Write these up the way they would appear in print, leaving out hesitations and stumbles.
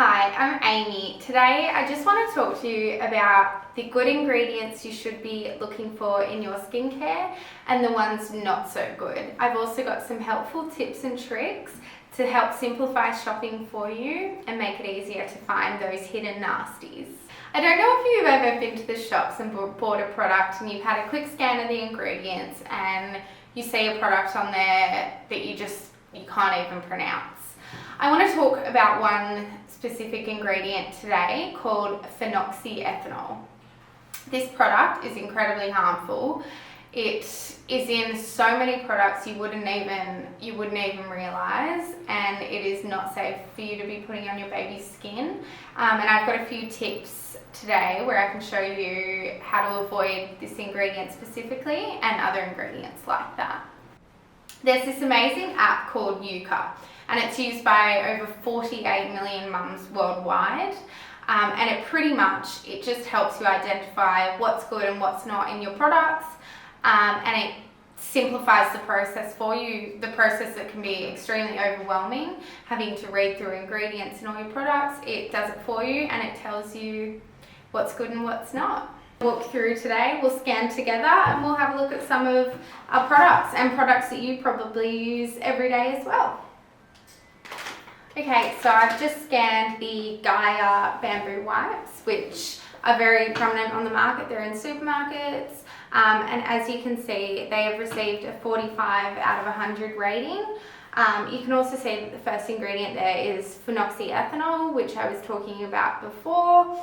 Hi, I'm Amy. Today I just want to talk to you about the good ingredients you should be looking for in your skincare and the ones not so good. I've also got some helpful tips and tricks to help simplify shopping for you and make it easier to find those hidden nasties. I don't know if you've ever been to the shops and bought a product and you've had a quick scan of the ingredients and you see a product on there that you can't even pronounce. I want to talk about one specific ingredient today called Phenoxyethanol. This product is incredibly harmful. It is in so many products you wouldn't even realize, and it is not safe for you to be putting on your baby's skin. And I've got a few tips today where I can show you how to avoid this ingredient specifically and other ingredients like that. There's this amazing app called Yuka, and it's used by over 48 million mums worldwide. And it just helps you identify what's good and what's not in your products. And it simplifies the process for you, the process that can be extremely overwhelming, having to read through ingredients in all your products. It does it for you and it tells you what's good and what's not. Walk through today, we'll scan together and we'll have a look at some of our products and products that you probably use every day as well. Okay, so I've just scanned the Gaia bamboo wipes, which are very prominent on the market. They're in supermarkets, and as you can see, they have received a 45 out of 100 rating. You can also see that the first ingredient there is Phenoxyethanol, which I was talking about before.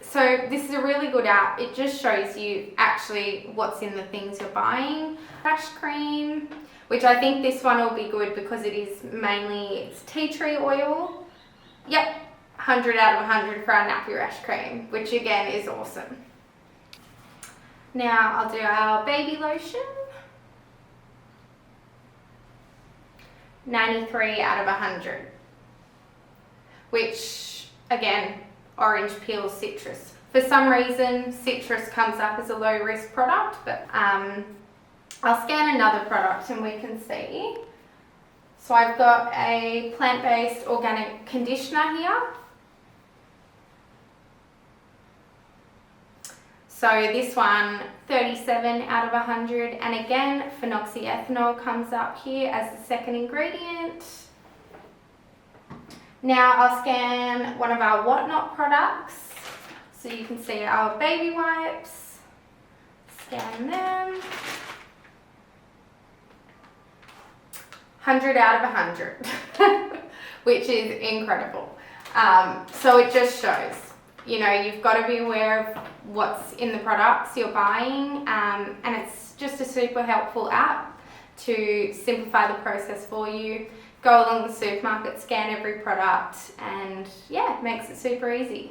So this is a really good app. It just shows you actually what's in the things you're buying. Fresh cream, which I think this one will be good because it's tea tree oil. Yep, 100 out of 100 for our nappy rash cream, which again is awesome. Now I'll do our baby lotion. 93 out of 100, which again, orange peel citrus. For some reason, citrus comes up as a low risk product, but I'll scan another product and we can see. So I've got a plant-based organic conditioner here. So this one, 37 out of 100, and again, Phenoxyethanol comes up here as the second ingredient. Now I'll scan one of our Whatnot products. So you can see our baby wipes, scan them. 100 out of 100, which is incredible. So it just shows, you've got to be aware of what's in the products you're buying, and it's just a super helpful app to simplify the process for you. Go along the supermarket, scan every product, and yeah, it makes it super easy.